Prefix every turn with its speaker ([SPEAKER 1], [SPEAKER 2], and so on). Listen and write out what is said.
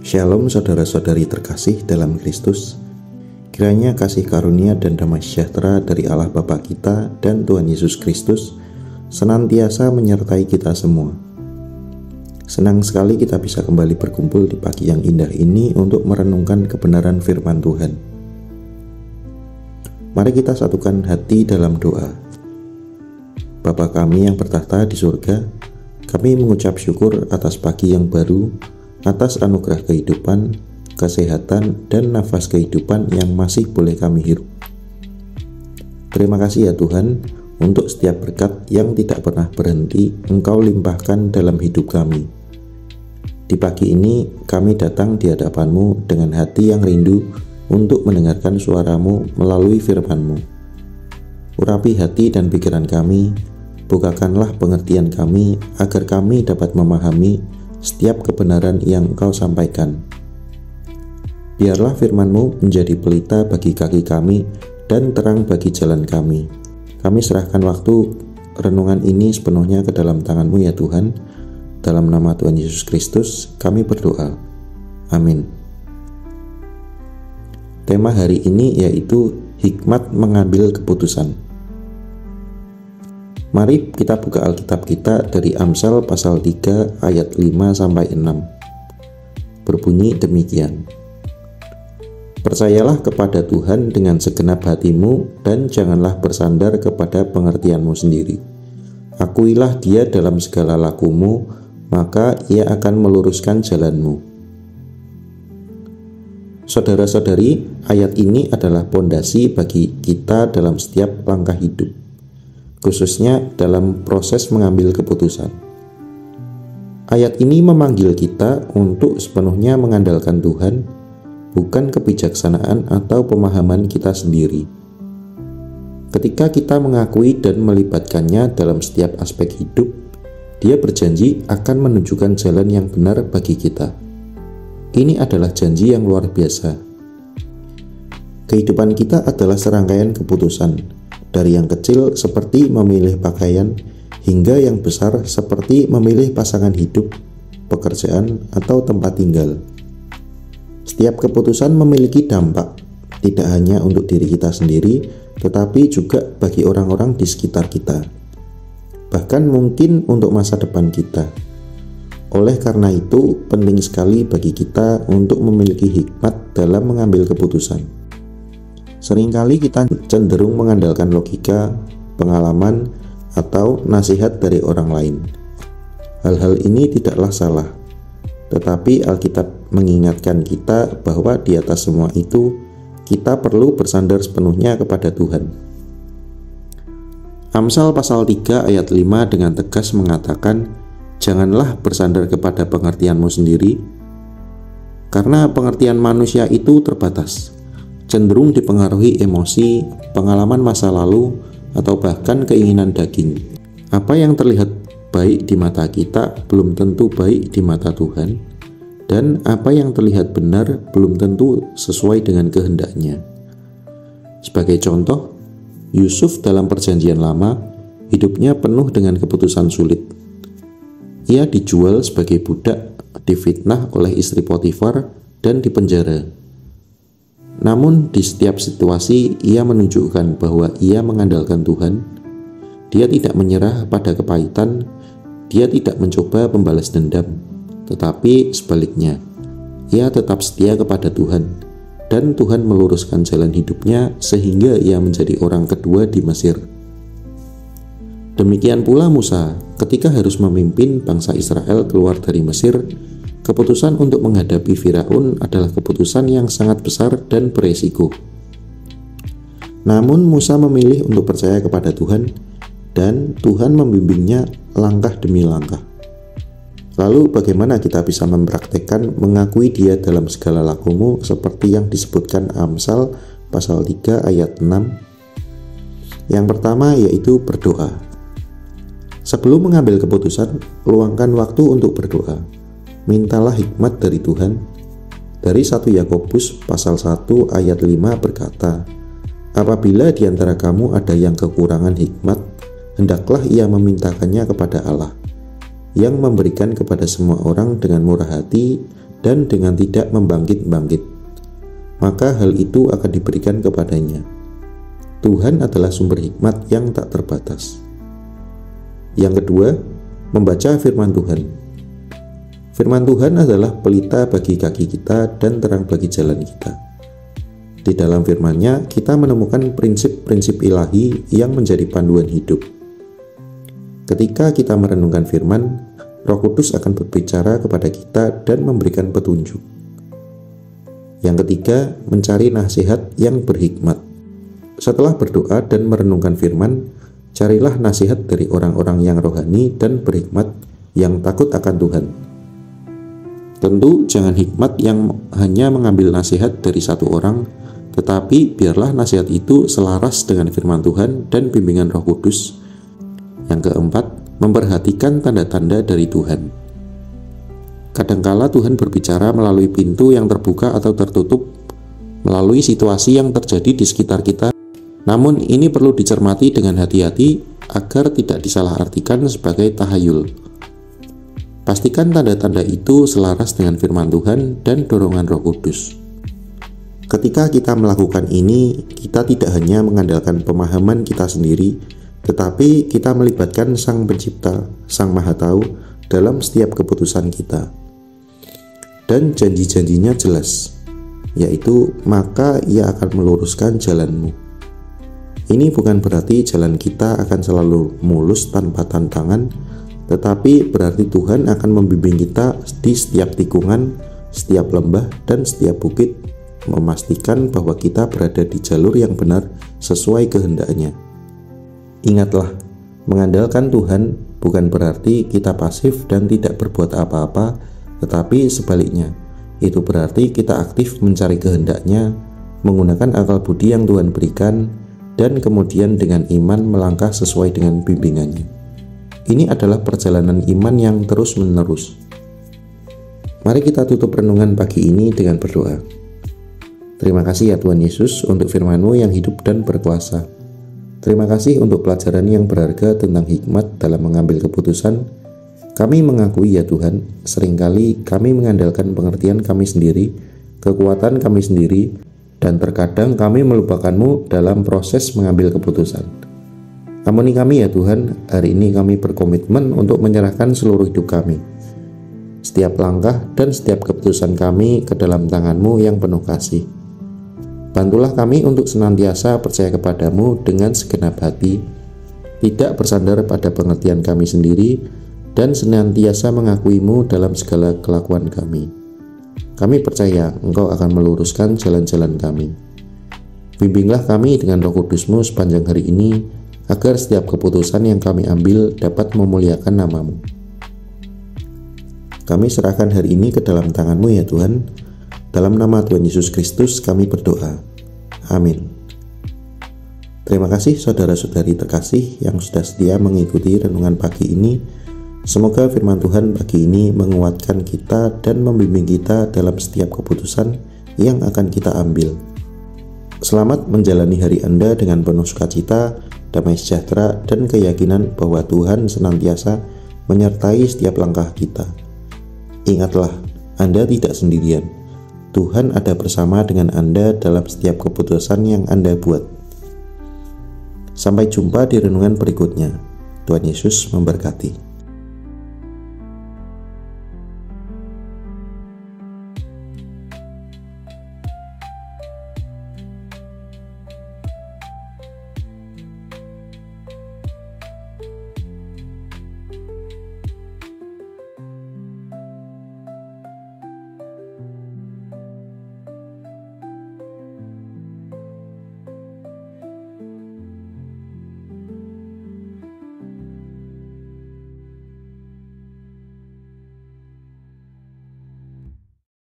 [SPEAKER 1] Shalom saudara-saudari terkasih dalam Kristus. Kiranya kasih karunia dan damai sejahtera dari Allah Bapa kita dan Tuhan Yesus Kristus senantiasa menyertai kita semua. Senang sekali kita bisa kembali berkumpul di pagi yang indah ini untuk merenungkan kebenaran firman Tuhan. Mari kita satukan hati dalam doa. Bapa kami yang bertahta di surga, kami mengucap syukur atas pagi yang baru, atas anugerah kehidupan, kesehatan, dan nafas kehidupan yang masih boleh kami hirup. Terima kasih ya Tuhan, untuk setiap berkat yang tidak pernah berhenti Engkau limpahkan dalam hidup kami. Di pagi ini kami datang di hadapan-Mu dengan hati yang rindu untuk mendengarkan suara-Mu melalui firman-Mu. Urapi hati dan pikiran kami, bukakanlah pengertian kami agar kami dapat memahami setiap kebenaran yang Engkau sampaikan. Biarlah firman-Mu menjadi pelita bagi kaki kami dan terang bagi jalan kami. Kami serahkan waktu renungan ini sepenuhnya ke dalam tangan-Mu ya Tuhan. Dalam nama Tuhan Yesus Kristus kami berdoa. Amin. Tema hari ini yaitu hikmat mengambil keputusan. Mari kita buka Alkitab kita dari Amsal pasal 3 ayat 5-6. Berbunyi demikian. Percayalah kepada Tuhan dengan segenap hatimu dan janganlah bersandar kepada pengertianmu sendiri. Akuilah Dia dalam segala lakumu, maka Ia akan meluruskan jalanmu. Saudara-saudari, ayat ini adalah pondasi bagi kita dalam setiap langkah hidup, khususnya dalam proses mengambil keputusan. Ayat ini memanggil kita untuk sepenuhnya mengandalkan Tuhan, bukan kebijaksanaan atau pemahaman kita sendiri. Ketika kita mengakui dan melibatkannya dalam setiap aspek hidup, Dia berjanji akan menunjukkan jalan yang benar bagi kita. Ini adalah janji yang luar biasa. Kehidupan kita adalah serangkaian keputusan, dari yang kecil seperti memilih pakaian hingga yang besar seperti memilih pasangan hidup, pekerjaan, atau tempat tinggal. Setiap keputusan memiliki dampak, tidak hanya untuk diri kita sendiri, tetapi juga bagi orang-orang di sekitar kita. Bahkan mungkin untuk masa depan kita. Oleh karena itu, penting sekali bagi kita untuk memiliki hikmat dalam mengambil keputusan. Seringkali kita cenderung mengandalkan logika, pengalaman, atau nasihat dari orang lain. Hal-hal ini tidaklah salah, tetapi Alkitab mengingatkan kita bahwa di atas semua itu, kita perlu bersandar sepenuhnya kepada Tuhan. Amsal pasal 3 ayat 5 dengan tegas mengatakan, janganlah bersandar kepada pengertianmu sendiri, karena pengertian manusia itu terbatas, cenderung dipengaruhi emosi, pengalaman masa lalu, atau bahkan keinginan daging. Apa yang terlihat baik di mata kita belum tentu baik di mata Tuhan, dan apa yang terlihat benar belum tentu sesuai dengan kehendaknya. Sebagai contoh, Yusuf dalam Perjanjian Lama, hidupnya penuh dengan keputusan sulit. Ia dijual sebagai budak, difitnah oleh istri Potifar, dan dipenjara. Namun di setiap situasi ia menunjukkan bahwa ia mengandalkan Tuhan. Dia tidak menyerah pada kepahitan, dia tidak mencoba membalas dendam, tetapi sebaliknya, ia tetap setia kepada Tuhan, dan Tuhan meluruskan jalan hidupnya sehingga ia menjadi orang kedua di Mesir. Demikian pula Musa, ketika harus memimpin bangsa Israel keluar dari Mesir, keputusan untuk menghadapi Firaun adalah keputusan yang sangat besar dan beresiko. Namun Musa memilih untuk percaya kepada Tuhan, dan Tuhan membimbingnya langkah demi langkah. Lalu bagaimana kita bisa mempraktekkan mengakui Dia dalam segala lakumu seperti yang disebutkan Amsal pasal 3 ayat 6? Yang pertama yaitu berdoa. Sebelum mengambil keputusan, luangkan waktu untuk berdoa. Mintalah hikmat dari Tuhan. Dari 1 Yakobus pasal 1 ayat 5 berkata, apabila di antara kamu ada yang kekurangan hikmat, hendaklah ia memintakannya kepada Allah, yang memberikan kepada semua orang dengan murah hati dan dengan tidak membangkit-bangkit, maka hal itu akan diberikan kepadanya. Tuhan adalah sumber hikmat yang tak terbatas. Yang kedua, membaca firman Tuhan. Firman Tuhan adalah pelita bagi kaki kita dan terang bagi jalan kita. Di dalam firman-Nya, kita menemukan prinsip-prinsip ilahi yang menjadi panduan hidup. Ketika kita merenungkan firman, Roh Kudus akan berbicara kepada kita dan memberikan petunjuk. Yang ketiga, mencari nasihat yang berhikmat. Setelah berdoa dan merenungkan firman, carilah nasihat dari orang-orang yang rohani dan berhikmat yang takut akan Tuhan. Tentu jangan hikmat yang hanya mengambil nasihat dari satu orang, tetapi biarlah nasihat itu selaras dengan firman Tuhan dan bimbingan Roh Kudus. Yang keempat, memperhatikan tanda-tanda dari Tuhan. Kadangkala Tuhan berbicara melalui pintu yang terbuka atau tertutup, melalui situasi yang terjadi di sekitar kita. Namun ini perlu dicermati dengan hati-hati agar tidak disalahartikan sebagai tahayul. Pastikan tanda-tanda itu selaras dengan firman Tuhan dan dorongan Roh Kudus. Ketika kita melakukan ini, kita tidak hanya mengandalkan pemahaman kita sendiri, tetapi kita melibatkan Sang Pencipta, Sang Maha Tahu dalam setiap keputusan kita. Dan janji-janjinya jelas, yaitu maka Ia akan meluruskan jalanmu. Ini bukan berarti jalan kita akan selalu mulus tanpa tantangan, tetapi berarti Tuhan akan membimbing kita di setiap tikungan, setiap lembah, dan setiap bukit, memastikan bahwa kita berada di jalur yang benar sesuai kehendak-Nya. Ingatlah, mengandalkan Tuhan bukan berarti kita pasif dan tidak berbuat apa-apa, tetapi sebaliknya, itu berarti kita aktif mencari kehendak-Nya, menggunakan akal budi yang Tuhan berikan, dan kemudian dengan iman melangkah sesuai dengan bimbingannya. Ini adalah perjalanan iman yang terus-menerus. Mari kita tutup renungan pagi ini dengan berdoa. Terima kasih ya Tuhan Yesus untuk firman-Mu yang hidup dan berkuasa. Terima kasih untuk pelajaran yang berharga tentang hikmat dalam mengambil keputusan. Kami mengakui ya Tuhan, seringkali kami mengandalkan pengertian kami sendiri, kekuatan kami sendiri, dan terkadang kami melupakan-Mu dalam proses mengambil keputusan. Ampuni kami ya Tuhan, hari ini kami berkomitmen untuk menyerahkan seluruh hidup kami. Setiap langkah dan setiap keputusan kami ke dalam tangan-Mu yang penuh kasih. Bantulah kami untuk senantiasa percaya kepada-Mu dengan segenap hati, tidak bersandar pada pengertian kami sendiri, dan senantiasa mengakui-Mu dalam segala kelakuan kami. Kami percaya Engkau akan meluruskan jalan-jalan kami. Bimbinglah kami dengan Roh Kudus-Mu sepanjang hari ini, agar setiap keputusan yang kami ambil dapat memuliakan nama-Mu. Kami serahkan hari ini ke dalam tangan-Mu ya Tuhan. Dalam nama Tuhan Yesus Kristus kami berdoa. Amin. Terima kasih saudara-saudari terkasih yang sudah setia mengikuti renungan pagi ini. Semoga firman Tuhan pagi ini menguatkan kita dan membimbing kita dalam setiap keputusan yang akan kita ambil. Selamat menjalani hari Anda dengan penuh sukacita, damai sejahtera, dan keyakinan bahwa Tuhan senantiasa menyertai setiap langkah kita. Ingatlah, Anda tidak sendirian. Tuhan ada bersama dengan Anda dalam setiap keputusan yang Anda buat. Sampai jumpa di renungan berikutnya. Tuhan Yesus memberkati.